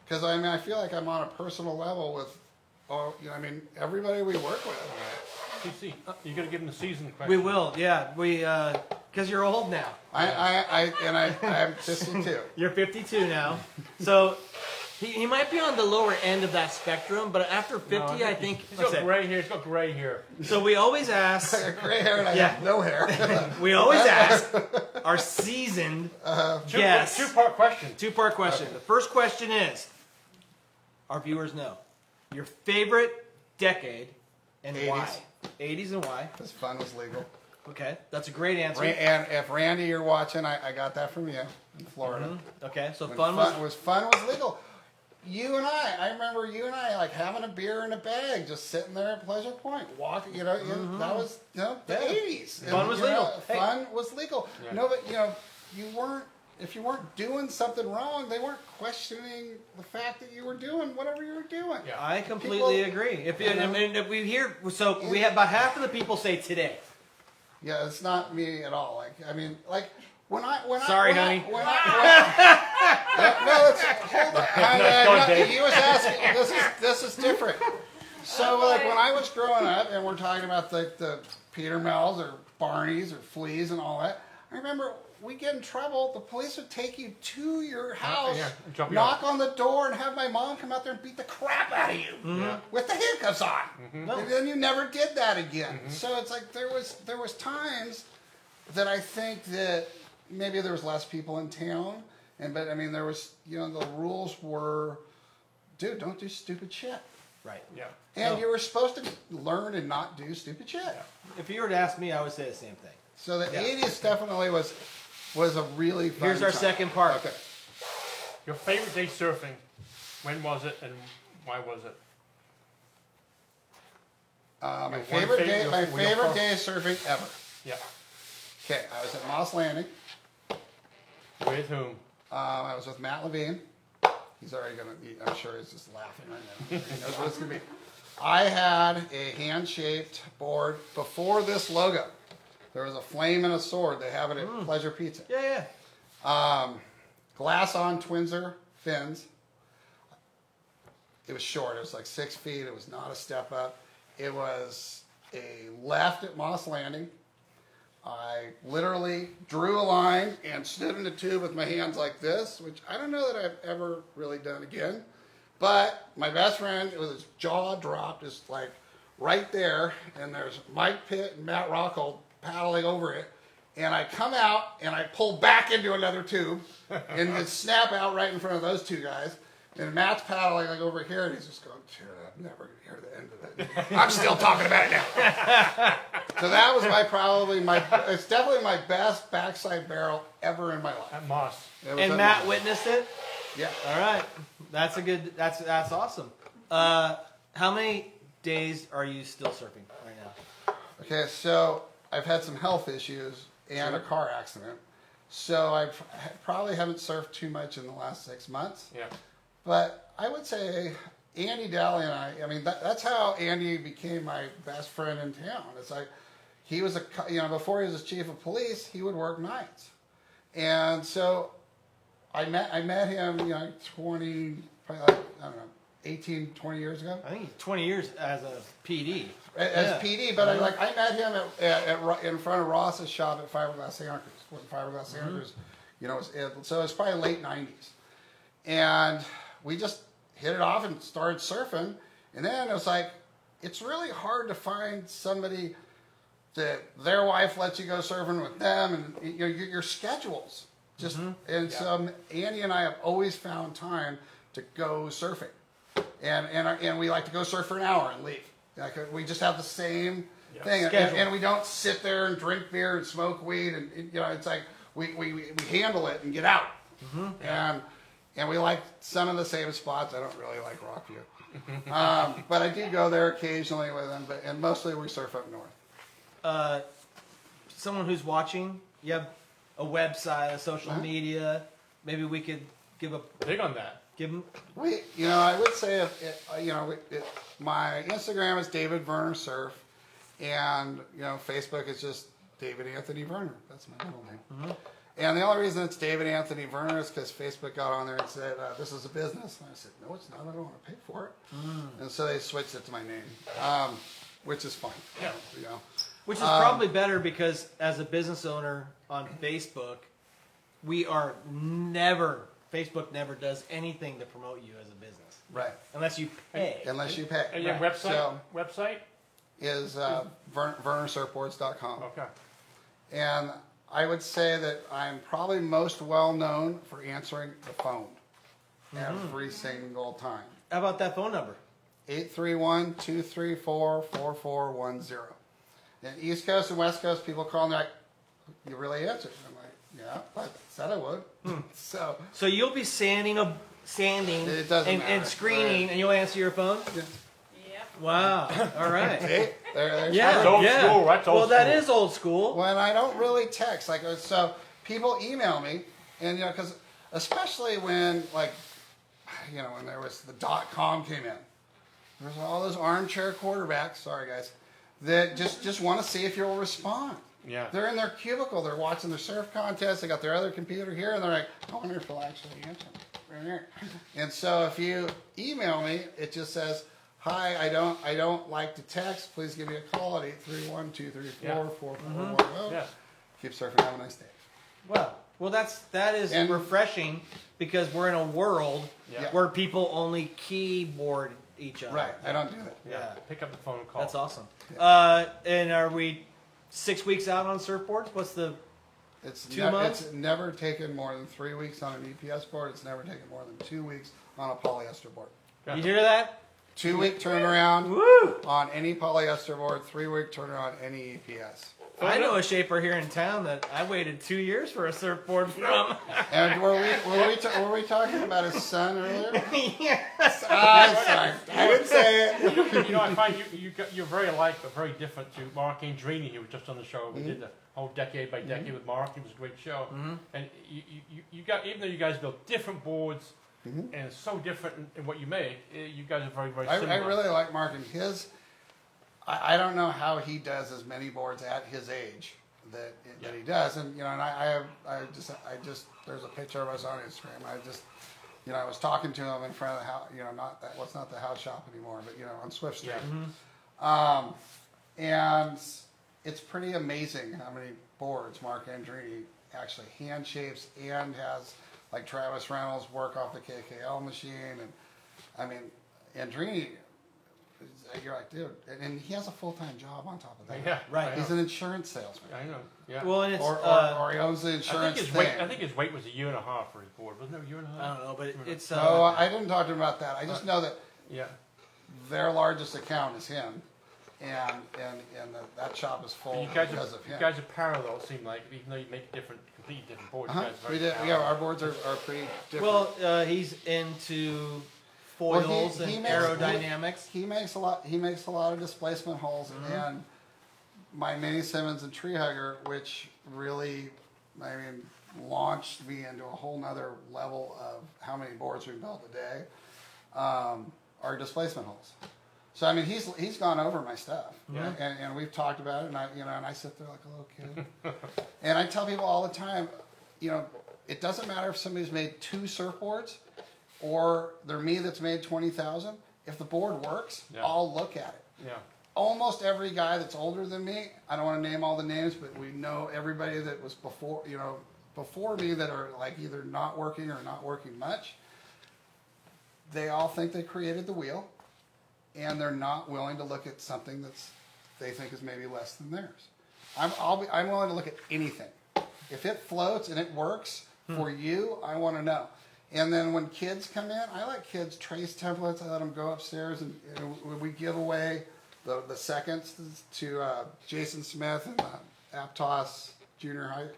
Because I feel like I'm on a personal level with, everybody we work with. TC, you're gonna give him the season question. We will, yeah. Because you're old now. I'm 52. You're 52 now, so he might be on the lower end of that spectrum. But after 50, I think he's got gray hair. He's got gray hair. So we always ask. I got gray hair and I have no hair. We always ask our seasoned guests. Two-part question. Two-part question. Okay. The first question is, our viewers know, your favorite decade and 80s. why. 80s and why. Because fun was legal. Okay, that's a great answer. And if Randy, you're watching, I got that from you in Florida. Mm-hmm. Okay, so When fun was legal. You and I remember you and I like having a beer in a bag, just sitting there at Pleasure Point, walking. That was the 80s. Fun was legal. Fun was legal. Yeah. No, but you weren't. If you weren't doing something wrong, they weren't questioning the fact that you were doing whatever you were doing. Yeah. I completely agree. If we hear, so we have about half of the people say today. Yeah, it's not me at all. Sorry, honey. Hold on. He was asking. This is different. So, when I was growing up, and we're talking about the Peter Mells or Barneys or Fleas and all that, I remember we get in trouble. The police would take you to your house, knock on the door, and have my mom come out there and beat the crap out of you with the handcuffs on. Mm-hmm. And then you never did that again. Mm-hmm. So it's like there was times that I think that maybe there was less people in town, but there was the rules were, dude, don't do stupid shit. Right. Yeah. And you were supposed to learn and not do stupid shit. Yeah. If you were to ask me, I would say the same thing. So the 80s definitely was a really fun Here's our time. second part. Okay. Your favorite day surfing? When was it and why was it? My favorite day surfing ever. Yeah. Okay, I was at Moss Landing. With whom? I was with Matt Levine. He's already I'm sure he's just laughing right now. He knows what it's gonna be. I had a hand-shaped board before this logo. There was a flame and a sword. They have it at Pleasure Pizza. Yeah. Glass on Twinser fins. It was short. It was like 6 feet. It was not a step up. It was a left at Moss Landing. I literally drew a line and stood in the tube with my hands like this, which I don't know that I've ever really done again. But my best friend, it was his jaw dropped, just like right there, and there's Mike Pitt and Matt Rockwell paddling over it, and I come out and I pull back into another tube and just snap out right in front of those two guys. And Matt's paddling like over here, and he's just going, I'm never going to hear the end of it. I'm still talking about it now. So that was it's definitely my best backside barrel ever in my life. At Moss. It was And at Matt Moss. witnessed it? Yeah. All right. That's awesome. How many days are you still surfing right now? Okay, so I've had some health issues and a car accident. So I probably haven't surfed too much in the last 6 months. Yeah. But I would say Andy Daly and I mean, that's how Andy became my best friend in town. It's like, he was before he was chief of police, he would work nights. And so I met him, 18, 20 years ago. I think 20 years as a PD. As PD, but I met him in front of Ross's shop at Fiberglass Santa Cruz. When Fiberglass Santa Cruz, so it was probably late 90s. And we just hit it off and started surfing. And then it was like, it's really hard to find somebody that their wife lets you go surfing with them, and your schedules just. And so Andy and I have always found time to go surfing, and we like to go surf for an hour and leave. Like, we just have the same thing, and we don't sit there and drink beer and smoke weed, and it's like we handle it and get out, and we like some of the same spots. I don't really like Rockview, but I do go there occasionally with them. And mostly we surf up north. Someone who's watching, you have a website, a social media. Maybe we could give a Big on that. give them. I would say my Instagram is David Vernor Surf, and Facebook is just David Anthony Vernor. That's my middle name. And the only reason it's David Anthony Vernor is because Facebook got on there and said, this is a business. And I said, no, it's not. I don't want to pay for it. And so they switched it to my name, which is fine. Yeah. Which is probably better, because as a business owner on Facebook, Facebook never does anything to promote you as a business. Right. Unless you pay. Unless you pay. And your website Is VernorSurfboards.com. Okay. And I would say that I'm probably most well known for answering the phone every single time. How about that phone number? 831-234-4410. And East Coast and West Coast people call me like, you really answered? I'm like, yeah, I said I would. So you'll be sanding It doesn't and matter. screening, and you'll answer your phone? Yep. Wow. All right. hey, there's Yeah. That's old yeah. school. That's old well, that school. is old school. when I don't really text, so people email me, and because especially when when there was the .com came in, there was all those armchair quarterbacks. Sorry guys, that just want to see if you'll respond. Yeah. They're in their cubicle, they're watching their surf contest, they got their other computer here, and they're like, I wonder if they'll actually answer me. Right here. And so if you email me, it just says, hi, I don't like to text. Please give me a call at 831-234-4410. Yeah. Keep surfing. Have a nice day. Well, that is And- refreshing, because we're in a world Yeah. where people only keyboard each other. Right. I don't do that. Yeah. Pick up the phone and call. That's awesome. And are we 6 weeks out on surfboards? What's the... It's 2 months? It's never taken more than 3 weeks on an EPS board. It's never taken more than 2 weeks on a polyester board. Yeah. You hear that? 2 week turnaround Woo! on any polyester board. 3 week turnaround on any EPS. I know a shaper here in town that I waited 2 years for a surfboard from. And were we talking about his son earlier? Yes. Sorry, I didn't say it. I find you're very alike, but very different to Mark Andrini, who was just on the show. We did the whole decade by decade with Mark. It was a great show. And you got, even though you guys built different boards, and it's so different in what you make, you guys are very, very similar. I really like Mark, and his. I don't know how he does as many boards at his age that he does, and and I just there's a picture of us on Instagram. I was talking to him in front of the house, not the house shop anymore, but on Swift Street. Yeah. And it's pretty amazing how many boards Mark Andrini actually hand shapes and has, like Travis Reynolds, work off the KKL machine, and I mean Andrini you're like, dude, and he has a full-time job on top of that. Yeah, Right. He's an insurance salesman. I know. Yeah. Well, and it's Or he owns the I insurance think his thing. weight. I think his weight was 1.5 years for his board. Wasn't it a year and a I half? don't know, but it's Oh, I didn't talk to him about that. I just know that Yeah. their largest account is him, and that shop is full And you guys because are of him. you guys are parallel. It seemed like even though you make completely different boards. You Uh-huh. guys are We very did. Yeah, parallel. our boards are pretty different. well, he's into foils Well, he and makes- aerodynamics. He makes a lot of displacement holes, and my Mini Simmons and Tree Hugger, which really, launched me into a whole nother level of how many boards we built a day, are displacement holes. So he's gone over my stuff, Yeah. and we've talked about it, and I sit there like a little kid, and I tell people all the time, it doesn't matter if somebody's made 2 surfboards, or they're me that's made 20,000. If the board works, Yeah. I'll look at it. Yeah. Almost every guy that's older than me, I don't want to name all the names, but we know everybody that was before me that are like either not working or not working much. They all think they created the wheel, and they're not willing to look at something they think is maybe less than theirs. I'm willing to look at anything. If it floats and it works for you, I want to know. And then when kids come in, I let kids trace templates. I let them go upstairs, and we give away the seconds to Jason Smith and the Aptos junior high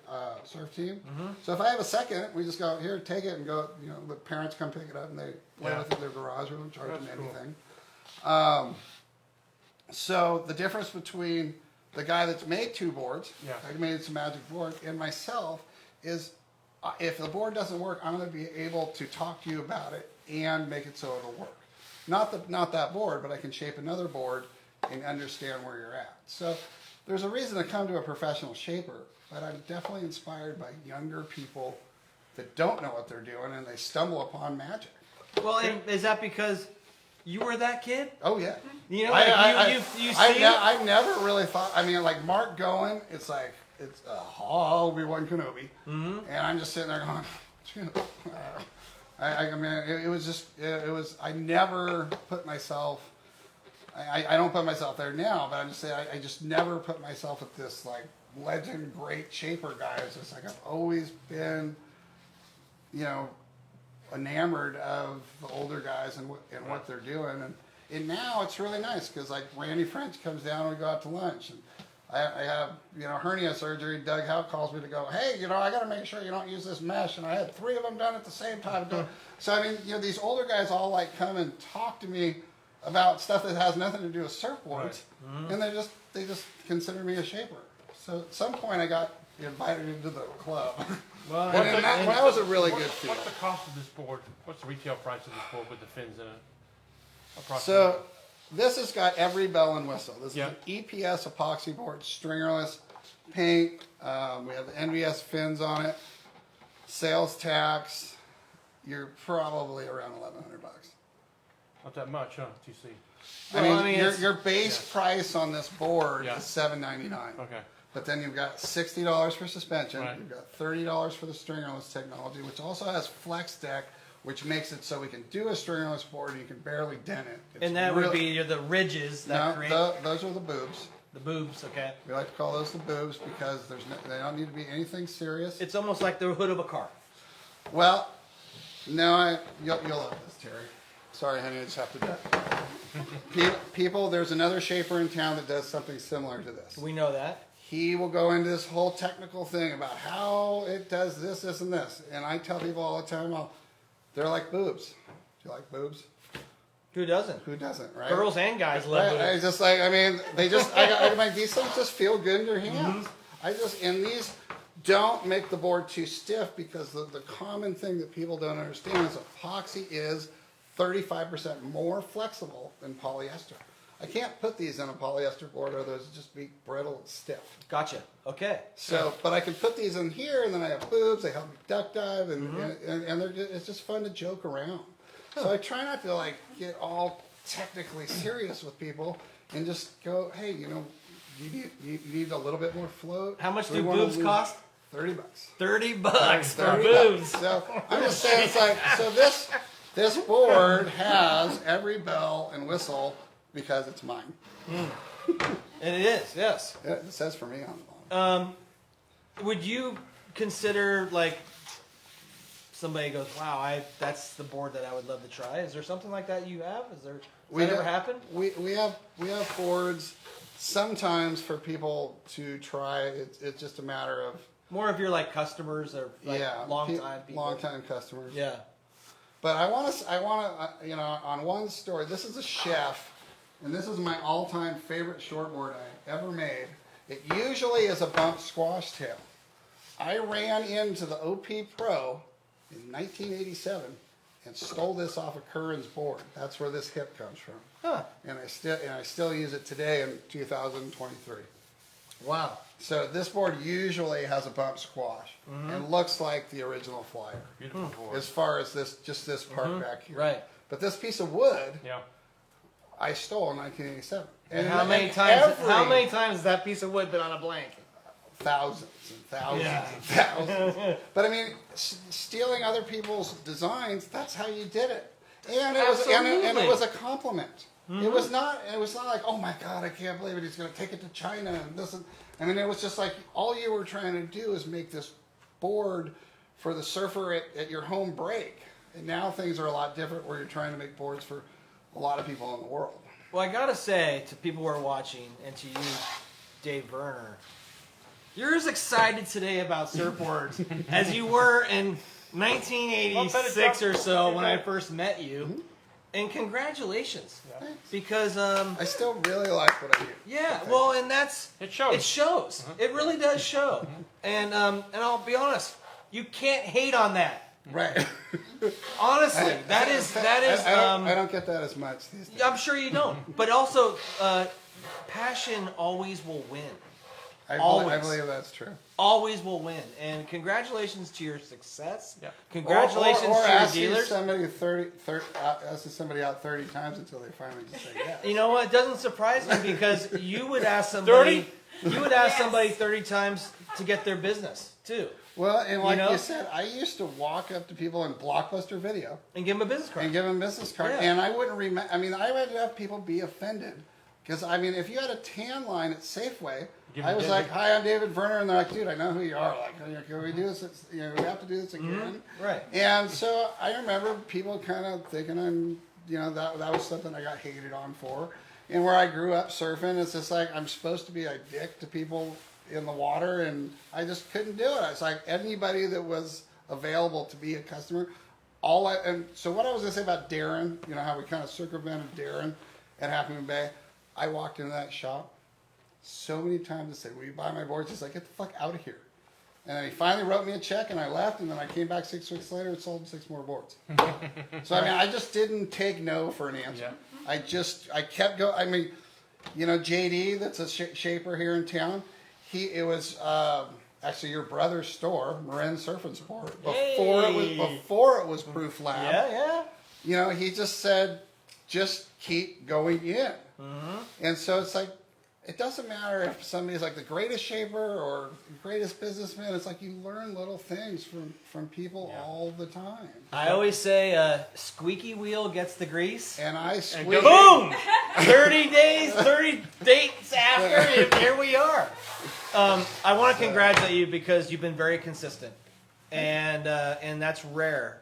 surf team. So if I have a second, we just go, here, take it, and go, the parents come pick it up, and they play with it in their garage. We don't charge them That's cool. anything. So the difference between the guy that's made 2 boards, Yeah. I made some magic board, and myself is, if the board doesn't work, I'm going to be able to talk to you about it and make it so it'll work. Not that board, but I can shape another board and understand where you're at. So there's a reason to come to a professional shaper, but I'm definitely inspired by younger people that don't know what they're doing and they stumble upon magic. Well, and is that because you were that kid? Oh yeah. You know, like you see it? I never really thought. Like Mark going, it's like it's Obi-Wan Kenobi, and I'm just sitting there going, it was. I never put myself. I don't put myself there now, but I'm just saying I just never put myself at this like legend great shaper guy. It's just like I've always been, enamored of the older guys and what they're doing, and now it's really nice because like Randy French comes down and we go out to lunch, and I have hernia surgery. Doug Howe calls me to go, hey, I got to make sure you don't use this mesh, and I had 3 of them done at the same time. So these older guys all like come and talk to me about stuff that has nothing to do with surfboards, and they just consider me a shaper. So at some point I got invited into the club. Well, And that was a really good feel. What's the cost of this board? What's the retail price of this board with the fins in it? Approximately. So this has got every bell and whistle. This Yeah. is an EPS epoxy board, stringerless paint. We have the NVS fins on it. Sales tax, you're probably around $1,100. Not that much, huh? TC. Well, your base price on this board Yeah. is $799. Okay. But then you've got $60 for suspension. Right. You've got $30 for the stringerless technology, which also has flex deck, which makes it so we can do a stringerless board and you can barely dent it. It's and that would really- be the ridges that create those are the boobs. the boobs. Okay, We like to call those the boobs because they don't need to be anything serious. it's almost like the hood of a car. Well, no, you'll love this, Terry. Sorry, honey, I just have to do it. People, there's another shaper in town that does something similar to this. We know that. He will go into this whole technical thing about how it does this, this, and this. And I tell people all the time, they're like boobs. Do you like boobs? Who doesn't? Who doesn't, right? Girls and guys love Right, boobs. These things just feel good in your hands. And these don't make the board too stiff because the common thing that people don't understand is epoxy is 35% more flexible than polyester. I can't put these in a polyester board or those just be brittle and stiff. Gotcha. Okay. So, but I can put these in here, and then I have boobs. They help me duck dive, and it's just fun to joke around. So I try not to like get all technically serious with people, and just go, hey, you need a little bit more float. How much We do wanna boobs lose cost? $30. $30 for $30. boobs. So I'm just saying, it's like, so this board has every bell and whistle because it's mine. And it is, yes. It says for me on the bottom. Would you consider, like, somebody goes, wow, that's the board that I would love to try? Is there something like that you have? Has that ever happened? We have boards sometimes for people to try. It's just a matter of More of your, like, customers or, like, long-time people. Long-time customers. Yeah. But I want to, on one story, this is a chef, and this is my all-time favorite shortboard I ever made. It usually is a bump squash tail. I ran into the OP Pro in 1987 and stole this off of Curran's board. That's where this hip comes from. Huh. And I still use it today in 2023. Wow. So this board usually has a bump squash and looks like the original Flyer. Beautiful board. As far as this part back here. Right. But this piece of wood, Yeah. I stole in 1987. And how many times has that piece of wood been on a blank? Thousands and thousands Yeah. and thousands. But I mean, stealing other people's designs, that's how you did it. And it was a compliment. It was not like, oh my God, I can't believe it. He's going to take it to China and this. I mean, it was just like all you were trying to do is make this board for the surfer at your home break. And now things are a lot different where you're trying to make boards for a lot of people in the world. Well, I gotta say to people who are watching, and to you, Dave Vernor, you're as excited today about surfboards as you were in 1986 or so when I first met you. And congratulations, because I still really like what I do. yeah, well, and It shows. It shows. It really does show. And I'll be honest, you can't hate on that. Right. Honestly, that is. I don't get that as much these days. I'm sure you don't. But also, passion always will win. I always. believe that's true. Always will win. And congratulations to your success. Yeah. Congratulations or to your asking dealers. asking somebody out 30 times until they finally just say yes. You know what? It doesn't surprise me because you would ask somebody. 30? You would ask somebody 30 times to get their business too, Well, and like You know? you said, I used to walk up to people in Blockbuster Video and give them a business card. and give them a business card, Yeah. and I wouldn't remember. I mean, I would have people be offended because I mean, if you had a tan line at Safeway, Give I them was David. like, "Hi, I'm David Vernor," and they're like, "Dude, I know who you are. Like, can we do this? We have to do this again." Right. And so I remember people kind of thinking that was something I got hated on for. And where I grew up surfing, it's just like I'm supposed to be a dick to people in the water, and I just couldn't do it. It's like anybody that was available to be a customer. And so what I was going to say about Darren, how we kind of circumvented Darren at Happy Moon Bay, I walked into that shop so many times to say, "Will you buy my boards?" He's like, "Get the fuck out of here." And then he finally wrote me a check, and I left, and then I came back 6 weeks later and sold 6 more boards. So, I mean, I just didn't take no for an answer. Yeah. I kept going. I mean, JD, that's a shaper here in town, it was actually your brother's store, Marin Surf and Sport, before it was Proof Lab. Yeah. He just said, just keep going in. And so it's like, it doesn't matter if somebody's like the greatest shaper or greatest businessman. It's like you learn little things from people all the time. I always say, squeaky wheel gets the grease. And I And squeak. Boom! 30 days, 30 dates after, and here we are. I want to congratulate you because you've been very consistent, and that's rare.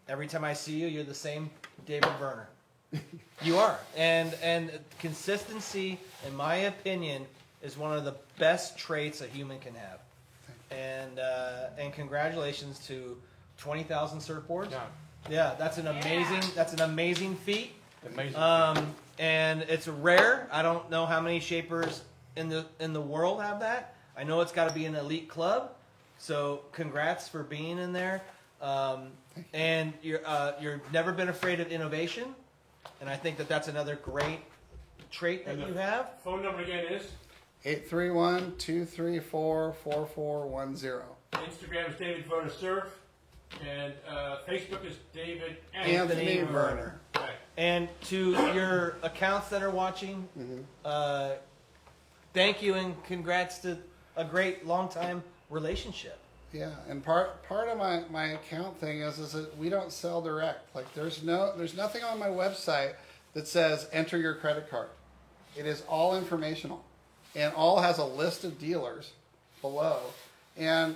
Every time I see you, you're the same David Vernor. You are, and consistency, in my opinion, is one of the best traits a human can have. And congratulations to 20,000 surfboards. Yeah, that's an amazing feat. Amazing. And it's rare. I don't know how many shapers in the world have that. I know it's got to be an elite club. So congrats for being in there. And you're never been afraid of innovation. And I think that's another great trait that you have. Phone number again is? 831-234-4410. Instagram is David Vernor Surf. And Facebook is David Anthony Vernor. Okay. And to your accounts that are watching, thank you and congrats to a great long-time relationship. Yeah, and part of my account thing is that we don't sell direct. Like there's nothing on my website that says enter your credit card. It is all informational, and all has a list of dealers below. And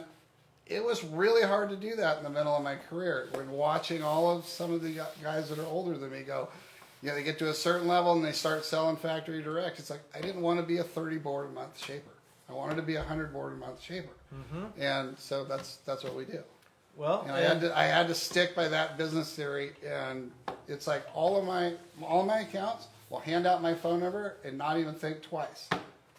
it was really hard to do that in the middle of my career. When watching all of some of the guys that are older than me go, they get to a certain level and they start selling factory direct. It's like, I didn't want to be a 30 board a month shaper. I wanted to be a 100 board a month shaper. And so that's what we do. Well, And I had to stick by that business theory, and it's like all of my accounts will hand out my phone number and not even think twice.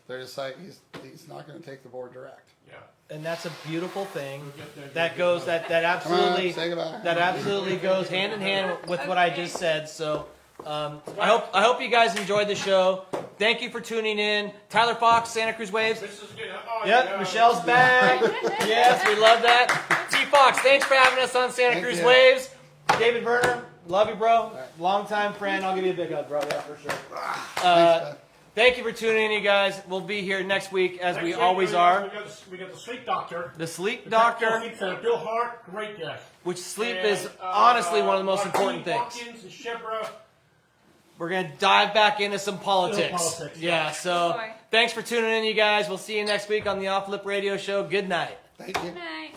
They're just like, he's not going to take the board direct. Yeah. and that's a beautiful thing. That That goes that absolutely say goodbye. that absolutely goes hand in hand with what I just said. So I hope you guys enjoyed the show. Thank you for tuning in. Tyler Fox, Santa Cruz Waves. This is good. Oh, Yep, yeah. Michelle's back. Yes, we love that. T Fox, thanks for having us on Santa Thank Cruz you. Waves. David Vernor, love you, bro. Longtime friend. I'll give you a big hug, bro. Yeah, for sure. Thanks, man. Thank you for tuning in, you guys. We'll be here next week, as we Next week, always are. We got the sleep doctor. The sleep The doctor, Sleep Center. Bill Hart, great guest. which sleep And, is honestly one of the most Martine important things. Watkins and Shebra. We're going to dive back into some politics. politics, Yeah, so Boy. thanks for tuning in, you guys. We'll see you next week on the Off Lip Radio Show. Good night. Thank you. Night.